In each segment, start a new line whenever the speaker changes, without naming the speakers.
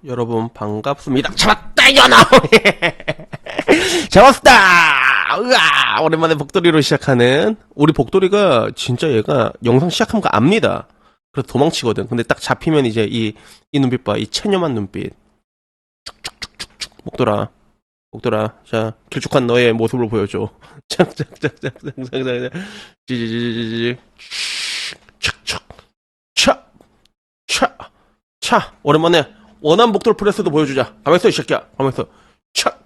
여러분 반갑습니다. 잡았다 이거나 잡았다. 으아 오랜만에 복돌이로 시작하는 우리 복돌이가 진짜 얘가 영상 시작하면 거 압니다. 그래서 도망치거든. 근데 딱 잡히면 이제 이 눈빛 봐. 이 체념한 눈빛. 쭉쭉쭉쭉쭉 복돌아 자 길쭉한 너의 모습을 보여줘. 짝짝짝짝짝짝짝 지지지지지 차 오랜만에 원한 복돌 프레스도 보여주자. 가만있어 이 새끼야. 가만있어. 착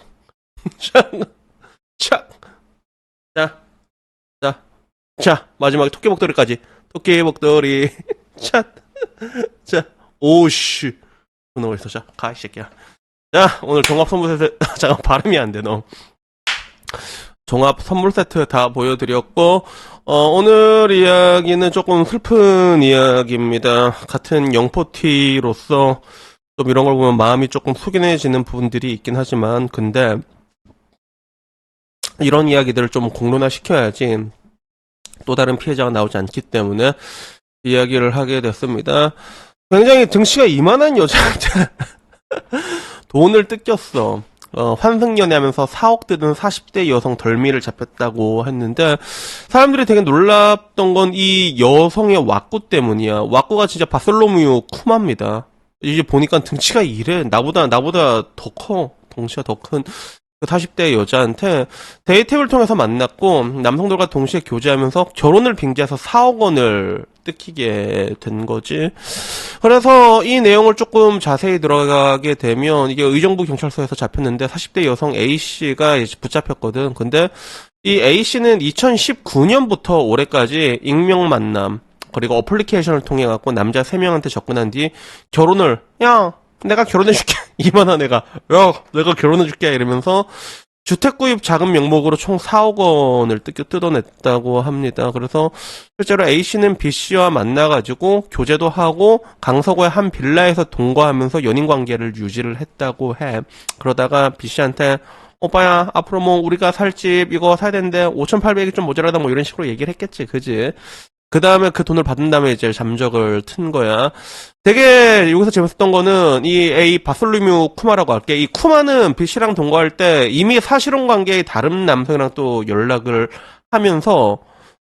자 마지막에 토끼 복돌이까지. 토끼 복돌이 자 오씨 너무 멋있어. 자 가 이 새끼야. 자 오늘 종합 선물 세트 잠깐 발음이 안 돼 너. 종합 선물 세트 다 보여드렸고 오늘 이야기는 조금 슬픈 이야기입니다. 같은 영포티로서 좀 이런 걸 보면 마음이 조금 숙연해지는 부분들이 있긴 하지만 근데 이런 이야기들을 좀 공론화 시켜야지 또 다른 피해자가 나오지 않기 때문에 이야기를 하게 됐습니다. 굉장히 등치가 이만한 여자한테 돈을 뜯겼어. 환승연애하면서 4억 뜯은 40대 여성 덜미를 잡혔다고 했는데 사람들이 되게 놀랍던 건 이 여성의 왁구 때문이야. 왁구가 진짜 바솔로뮤 쿠마입니다. 이제 보니까 등치가 이래. 나보다 더 커. 덩치가 더 큰 40대 여자한테 데이트를 통해서 만났고 남성들과 동시에 교제하면서 결혼을 빙자해서 4억 원을 뜯기게 된 거지. 그래서 이 내용을 조금 자세히 들어가게 되면 이게 의정부 경찰서에서 잡혔는데 40대 여성 A씨가 붙잡혔거든. 근데 이 A씨는 2019년부터 올해까지 익명 만남 그리고 어플리케이션을 통해 갖고 남자 3명한테 접근한 뒤 결혼을 야 내가 결혼해줄게 이만한 애가 야 내가 결혼해줄게 이러면서 주택구입 자금 명목으로 총 4억 원을 뜯어냈다고 합니다. 그래서 실제로 A씨는 B씨와 만나가지고 교제도 하고 강서구의 한 빌라에서 동거하면서 연인관계를 유지를 했다고 해. 그러다가 B씨한테 오빠야 앞으로 뭐 우리가 살 집 이거 사야 되는데 5,800이 좀 모자라다 뭐 이런 식으로 얘기를 했겠지 그지? 그 다음에 그 돈을 받은 다음에 이제 잠적을 튼 거야. 되게 여기서 재밌었던 거는 이 A 바솔리뮤 쿠마라고 할게. 이 쿠마는 B씨랑 동거할 때 이미 사실혼 관계의 다른 남성이랑 또 연락을 하면서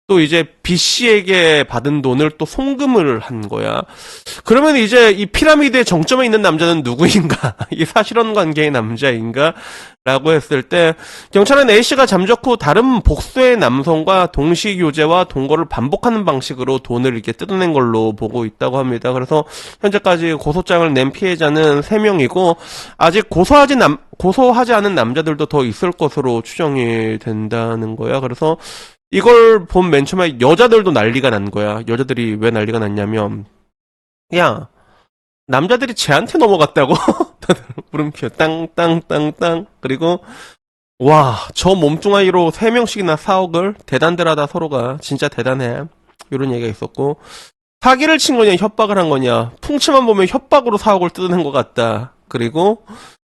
또 이제 B씨에게 받은 돈을 또 송금을 한 거야. 그러면 이제 이 피라미드의 정점에 있는 남자는 누구인가? 이 사실혼 관계의 남자인가? 라고 했을 때 경찰은 A씨가 잠적 후 다른 복수의 남성과 동시 교제와 동거를 반복하는 방식으로 돈을 이렇게 뜯어낸 걸로 보고 있다고 합니다. 그래서 현재까지 고소장을 낸 피해자는 3명이고 아직 고소하지 않은 남자들도 더 있을 것으로 추정이 된다는 거야. 그래서 이걸 본 맨 처음에 여자들도 난리가 난 거야. 여자들이 왜 난리가 났냐면 야 남자들이 쟤한테 넘어갔다고? 물음표 땅땅땅땅 그리고 와 저 몸뚱아리로 3명씩이나 4억을 대단들하다 서로가 진짜 대단해 이런 얘기가 있었고 사기를 친 거냐 협박을 한 거냐 풍치만 보면 협박으로 4억을 뜯어낸 것 같다. 그리고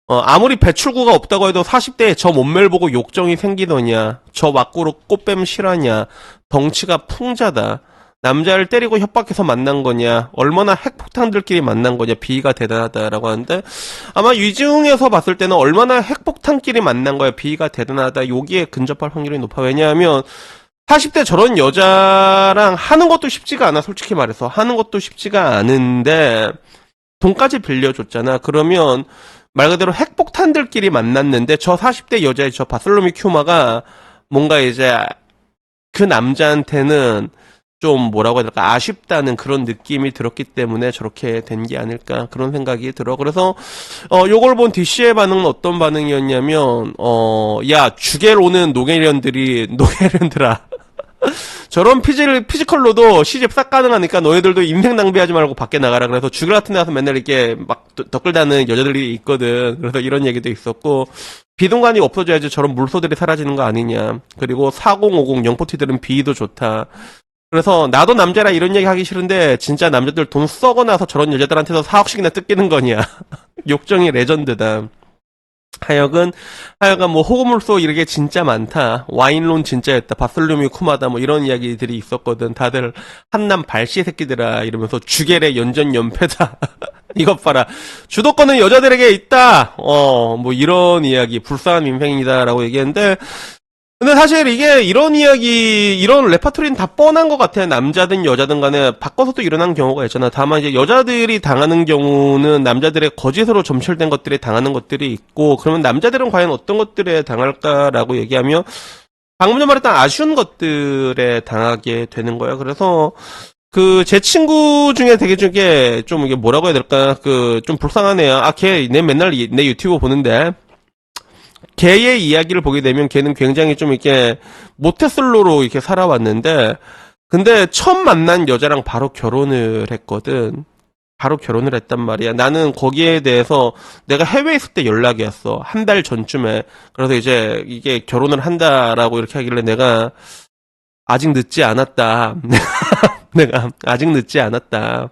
아무리 배출구가 없다고 해도 40대에 저 몸매를 보고 욕정이 생기더냐 저 왁구로 꽃뱀 실하냐 덩치가 풍자다 남자를 때리고 협박해서 만난 거냐 얼마나 핵폭탄들끼리 만난 거냐 비위가 대단하다라고 하는데 아마 유증에서 봤을 때는 얼마나 핵폭탄끼리 만난 거야 비위가 대단하다 여기에 근접할 확률이 높아. 왜냐하면 40대 저런 여자랑 하는 것도 쉽지가 않아. 솔직히 말해서 하는 것도 쉽지가 않은데 돈까지 빌려줬잖아. 그러면 말 그대로 핵폭탄들끼리 만났는데 저 40대 여자의 저 바솔로미 큐마가 뭔가 이제 그 남자한테는 좀 뭐라고 해야 될까 아쉽다는 그런 느낌이 들었기 때문에 저렇게 된 게 아닐까 그런 생각이 들어. 그래서 요걸 본 DC의 반응은 어떤 반응이었냐면 야 주계로 오는 노게련들아 저런 피지컬로도 시집 싹 가능하니까 너희들도 인생 낭비하지 말고 밖에 나가라. 그래서 주글 같은 데 가서 맨날 이렇게 막 덧글 다는 여자들이 있거든. 그래서 이런 얘기도 있었고 비동간이 없어져야지 저런 물소들이 사라지는 거 아니냐. 그리고 4050 영포티들은 비위도 좋다. 그래서 나도 남자라 이런 얘기 하기 싫은데 진짜 남자들 돈 썩어 나서 저런 여자들한테서 4억씩이나 뜯기는 거냐. 욕정이 레전드다. 하여간 뭐 호구물소 이렇게 진짜 많다. 와인론 진짜였다. 바슬로미 쿠마다 뭐 이런 이야기들이 있었거든. 다들 한남 발씨 새끼들아 이러면서 주겔의 연전 연패다. 이것 봐라. 주도권은 여자들에게 있다. 뭐 이런 이야기 불쌍한 민폐이다라고 얘기했는데 근데 사실 이게 이런 이야기, 이런 레파토리는 다 뻔한 것 같아. 남자든 여자든 간에 바꿔서도 일어난 경우가 있잖아. 다만 이제 여자들이 당하는 경우는 남자들의 거짓으로 점철된 것들이 당하는 것들이 있고, 그러면 남자들은 과연 어떤 것들에 당할까라고 얘기하면, 방금 전 말했던 아쉬운 것들에 당하게 되는 거야. 그래서, 제 친구 중에 되게 중에 좀 이게 뭐라고 해야 될까? 좀 불쌍하네요. 내 맨날 내 유튜브 보는데, 걔의 이야기를 보게 되면 걔는 굉장히 좀 이렇게 모태솔로로 이렇게 살아왔는데 근데 처음 만난 여자랑 바로 결혼을 했거든. 바로 결혼을 했단 말이야. 나는 거기에 대해서 내가 해외에 있을 때 연락이 왔어. 한 달 전쯤에. 그래서 이제 이게 결혼을 한다라고 이렇게 하길래 내가 아직 늦지 않았다. 내가 아직 늦지 않았다.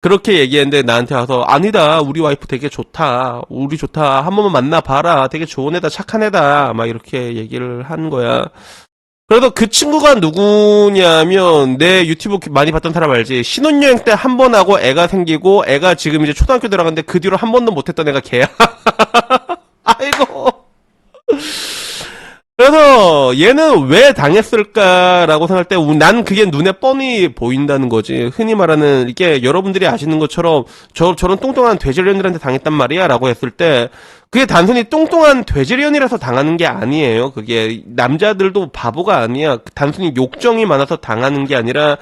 그렇게 얘기했는데 나한테 와서 아니다 우리 와이프 되게 좋다 우리 좋다 한 번만 만나봐라 되게 좋은 애다 착한 애다 막 이렇게 얘기를 한 거야. 그래서 그 친구가 누구냐면 내 유튜브 많이 봤던 사람 알지. 신혼여행 때 한 번 하고 애가 생기고 애가 지금 이제 초등학교 들어갔는데 그 뒤로 한 번도 못했던 애가 걔야. 아이고. 그래서 얘는 왜 당했을까라고 생각할 때 난 그게 눈에 뻔히 보인다는 거지. 흔히 말하는 이게 여러분들이 아시는 것처럼 저런 뚱뚱한 돼지련들한테 당했단 말이야 라고 했을 때 그게 단순히 뚱뚱한 돼지련이라서 당하는 게 아니에요. 그게 남자들도 바보가 아니야. 단순히 욕정이 많아서 당하는 게 아니라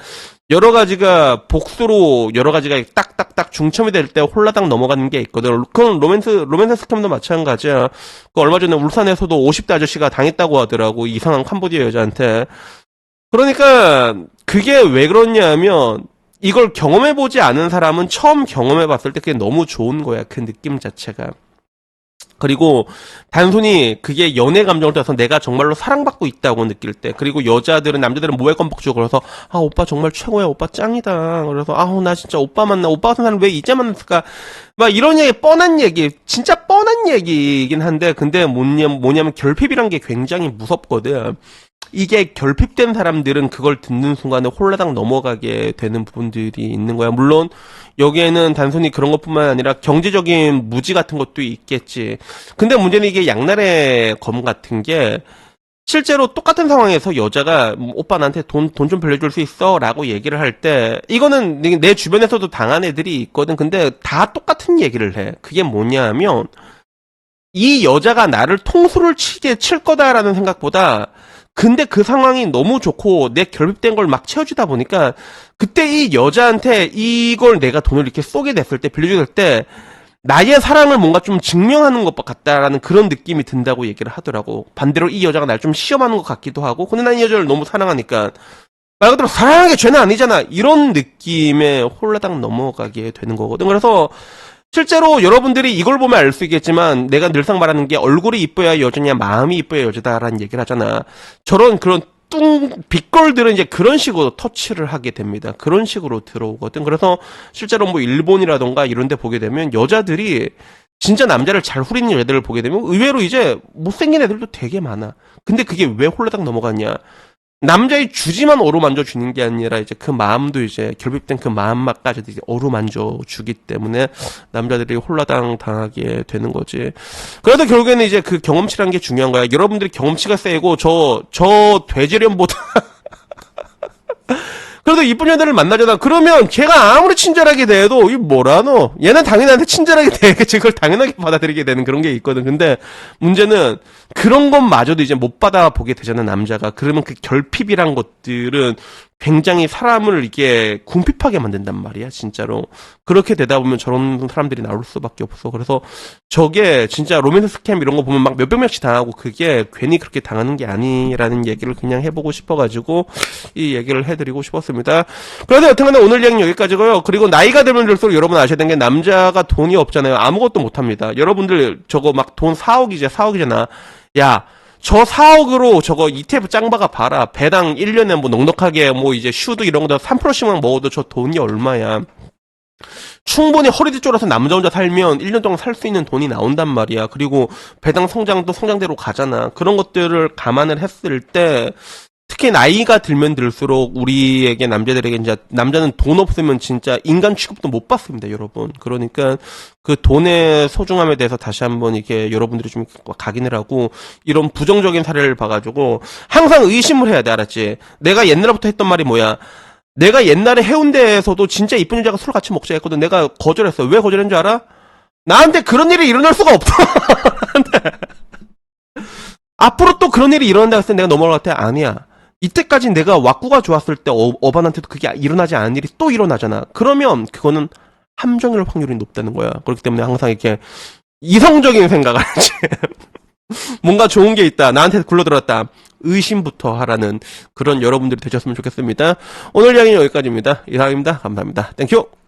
여러 가지가 복수로 여러 가지가 딱딱딱 중첩이 될 때 홀라당 넘어가는 게 있거든. 그건 로맨스 스캠도 마찬가지야. 얼마 전에 울산에서도 50대 아저씨가 당했다고 하더라고. 이상한 캄보디아 여자한테. 그러니까 그게 왜 그렇냐면 이걸 경험해보지 않은 사람은 처음 경험해봤을 때 그게 너무 좋은 거야. 그 느낌 자체가. 그리고 단순히 그게 연애 감정을 떠나서 내가 정말로 사랑받고 있다고 느낄 때 그리고 남자들은 모해껌뻑 주고 그래서 오빠 정말 최고야 오빠 짱이다 그래서 나 진짜 오빠 만나 오빠 같은 사람 왜 이제 만났을까 막 이런 얘기 뻔한 얘기 진짜 뻔한 얘기이긴 한데 근데 뭐냐면 결핍이란 게 굉장히 무섭거든. 이게 결핍된 사람들은 그걸 듣는 순간에 홀라당 넘어가게 되는 부분들이 있는 거야. 물론 여기에는 단순히 그런 것뿐만 아니라 경제적인 무지 같은 것도 있겠지. 근데 문제는 이게 양날의 검 같은 게 실제로 똑같은 상황에서 여자가 오빠 나한테 돈 좀 빌려줄 수 있어? 라고 얘기를 할 때 이거는 내 주변에서도 당한 애들이 있거든. 근데 다 똑같은 얘기를 해. 그게 뭐냐면 이 여자가 나를 통수를 칠 거다라는 생각보다 근데 그 상황이 너무 좋고 내 결핍된 걸 막 채워주다 보니까 그때 이 여자한테 이걸 내가 돈을 이렇게 쏘게 됐을 때 빌려줄 때 나의 사랑을 뭔가 좀 증명하는 것 같다라는 그런 느낌이 든다고 얘기를 하더라고. 반대로 이 여자가 날 좀 시험하는 것 같기도 하고 근데 난 이 여자를 너무 사랑하니까 말 그대로 사랑하는 게 죄는 아니잖아 이런 느낌에 홀라당 넘어가게 되는 거거든. 그래서 실제로 여러분들이 이걸 보면 알 수 있겠지만 내가 늘상 말하는 게 얼굴이 이뻐야 여자냐 마음이 이뻐야 여자다라는 얘기를 하잖아. 그런 빅걸들은 이제 그런 식으로 터치를 하게 됩니다. 그런 식으로 들어오거든. 그래서 실제로 뭐 일본이라던가 이런 데 보게 되면 여자들이 진짜 남자를 잘 후리는 여자들을 보게 되면 의외로 이제 못생긴 애들도 되게 많아. 근데 그게 왜 홀라당 넘어가냐. 남자의 주지만 어루만져 주는 게 아니라 이제 그 마음도 이제 결핍된 그 마음만까지도 이제 어루만져 주기 때문에 남자들이 홀라당 당하게 되는 거지. 그래도 결국에는 이제 그 경험치라는 게 중요한 거야. 여러분들이 경험치가 세고 저 돼지련보다 그래도 이쁜 여자를 만나잖아. 그러면 걔가 아무리 친절하게 대해도 이 뭐라노? 얘는 당연히 나한테 친절하게 대겠지. 그걸 당연하게 받아들이게 되는 그런 게 있거든. 근데 문제는 그런 것마저도 이제 못 받아보게 되잖아, 남자가. 그러면 그 결핍이란 것들은 굉장히 사람을 이게 궁핍하게 만든단 말이야, 진짜로. 그렇게 되다 보면 저런 사람들이 나올 수밖에 없어. 그래서 저게 진짜 로맨스 스캠 이런 거 보면 막 몇백 명씩 당하고 그게 괜히 그렇게 당하는 게 아니라는 얘기를 그냥 해보고 싶어가지고 이 얘기를 해드리고 싶었습니다. 그래서 여튼간에 오늘 얘기는 여기까지고요. 그리고 나이가 들면 들수록 여러분 아셔야 되는 게 남자가 돈이 없잖아요. 아무것도 못합니다. 여러분들 저거 막 돈 4억이잖아. 야, 저 4억으로 저거 ETF 짱박아 봐라. 배당 1년에 뭐 넉넉하게 뭐 이제 슈도 이런 거다 3%씩만 먹어도 저 돈이 얼마야. 충분히 허리띠 졸아서 남자 혼자 살면 1년 동안 살 수 있는 돈이 나온단 말이야. 그리고 배당 성장도 성장대로 가잖아. 그런 것들을 감안을 했을 때 특히 나이가 들면 들수록 우리에게 남자들에게 이제 남자는 돈 없으면 진짜 인간 취급도 못 받습니다, 여러분. 그러니까 그 돈의 소중함에 대해서 다시 한번 이렇게 여러분들이 좀 각인을 하고 이런 부정적인 사례를 봐가지고 항상 의심을 해야 돼, 알았지? 내가 옛날부터 했던 말이 뭐야? 내가 옛날에 해운대에서도 진짜 이쁜 여자가 술 같이 먹자 했거든. 내가 거절했어. 왜 거절한 줄 알아? 나한테 그런 일이 일어날 수가 없어. 앞으로 또 그런 일이 일어난다 했을 때 내가 넘어갈 것 같아. 아니야. 이때까지 내가 왁구가 좋았을 때 어반한테도 그게 일어나지 않은 일이 또 일어나잖아. 그러면 그거는 함정일 확률이 높다는 거야. 그렇기 때문에 항상 이렇게 이성적인 생각을 하지. 뭔가 좋은 게 있다. 나한테 굴러들었다. 의심부터 하라는 그런 여러분들이 되셨으면 좋겠습니다. 오늘 이야기는 여기까지입니다. 이상입니다. 감사합니다. 땡큐!